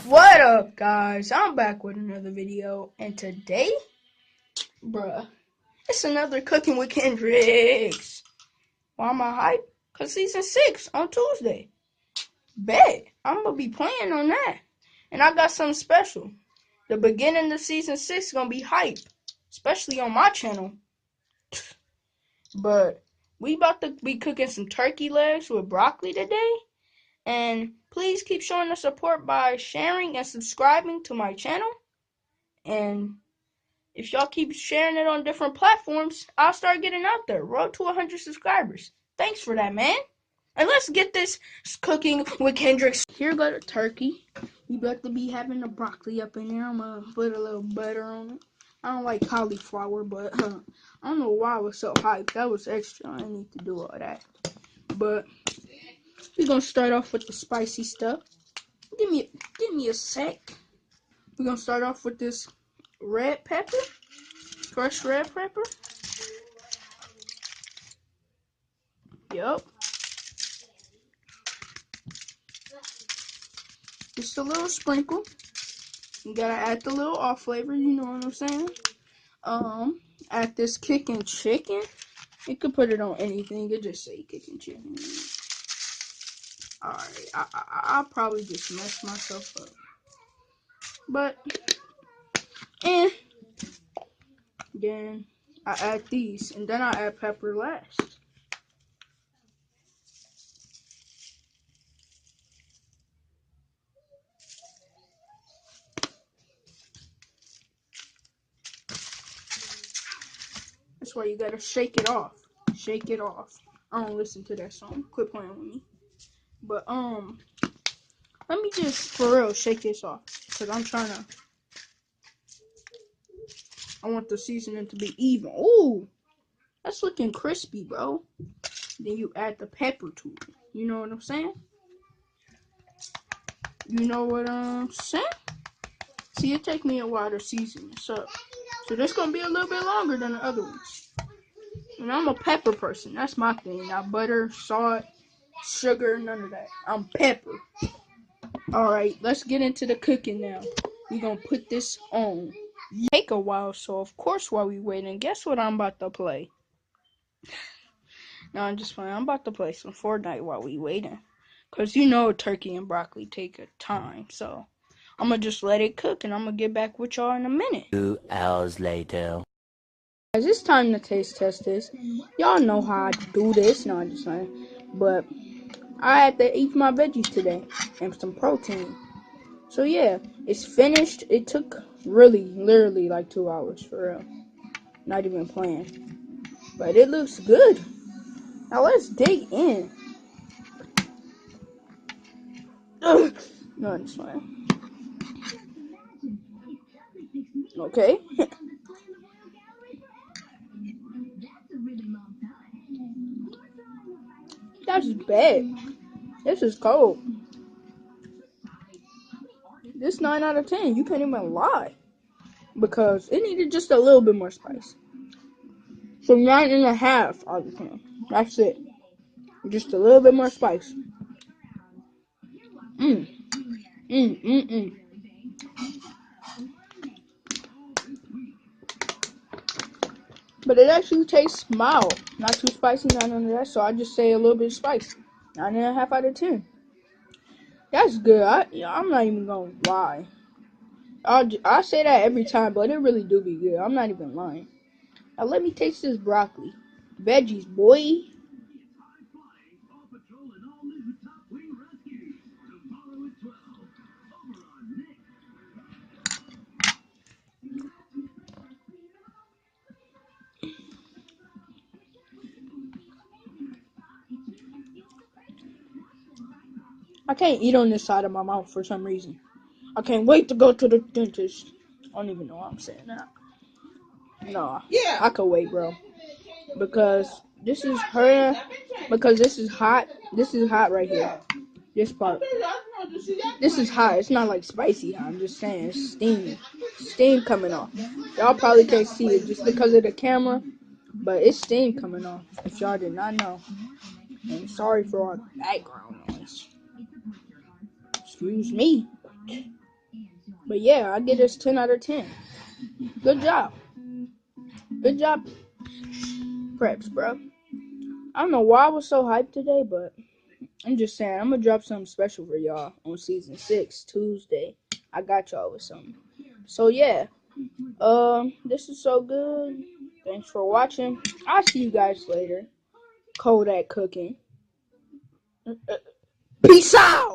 What up, guys? I'm back with another video, and today, bruh, it's another Cooking with Kendrix. Why am I hyped? Cause season 6 on Tuesday. Bet I'm gonna be playing on that, and I got something special. The beginning of season 6 is gonna be hype, especially on my channel. But we about to be cooking some turkey legs with broccoli today. And please keep showing the support by sharing and subscribing to my channel. And if y'all keep sharing it on different platforms, I'll start getting out there. Road to 100 subscribers. Thanks for that, man. And let's get this cooking with Kendrix. Here go the turkey. We about to be having the broccoli up in there. I'm going to put a little butter on it. I don't like cauliflower, but I don't know why I was so hyped. That was extra. I didn't need to do all that. But we're going to start off with the spicy stuff. Give me a sec. We're going to start off with this red pepper. Fresh red pepper. Yup. Just a little sprinkle. You gotta add the little off flavor, you know what I'm saying? Add this kicking chicken. You could put it on anything. It just say kicking chicken. Alright, I'll probably just mess myself up. But, and then I add these, and then I add pepper last. That's why you gotta shake it off. Shake it off. I don't listen to that song. Quit playing with me. But, let me just, for real, shake this off. Because I want the seasoning to be even. Ooh, that's looking crispy, bro. Then you add the pepper to it. You know what I'm saying? You know what I'm saying? See, it take me a while to season this up. So this gonna be a little bit longer than the other ones. And I'm a pepper person. That's my thing. Not butter, salt, sugar, none of that. I'm pepper. Alright, let's get into the cooking now. We're gonna put this on. Take a while, so of course while we waiting, guess what I'm about to play? No, I'm just playing. I'm about to play some Fortnite while we waiting. Cause you know turkey and broccoli take a time, so I'm gonna just let it cook and I'm gonna get back with y'all in a minute. 2 hours later. Guys, it's time to taste test this. Y'all know how I do this. No, I'm just saying. But I had to eat my veggies today and some protein. So yeah, it's finished. It took literally like 2 hours for real. Not even playing. But it looks good. Now let's dig in. Ugh. No, it's fine. Okay. That's bad. This is cold. This 9 out of 10. You can't even lie. Because it needed just a little bit more spice. So 9.5 out of 10. That's it. Just a little bit more spice. But it actually tastes mild. Not too spicy, not none of that. So I just say a little bit of spice. 9.5 out of 10. That's good. I'm not even gonna lie. I say that every time, but it really do be good. I'm not even lying. Now let me taste this broccoli. Veggies, boy. I can't eat on this side of my mouth for some reason. I can't wait to go to the dentist. I don't even know why I'm saying that. No, yeah. I could wait, bro. Because this is her. Because this is hot. This is hot right here. This part. This is hot. It's not like spicy hot. I'm just saying it's steamy. Steam coming off. Y'all probably can't see it just because of the camera. But it's steam coming off. If y'all did not know. And sorry for all the background noise. Excuse me. But yeah, I get this 10 out of 10. Good job. Good job, Preps, bro. I don't know why I was so hyped today, but I'm just saying, I'm gonna drop something special for y'all on season 6, Tuesday. I got y'all with something. So yeah, this is so good. Thanks for watching. I'll see you guys later. Kodak cooking. Peace out!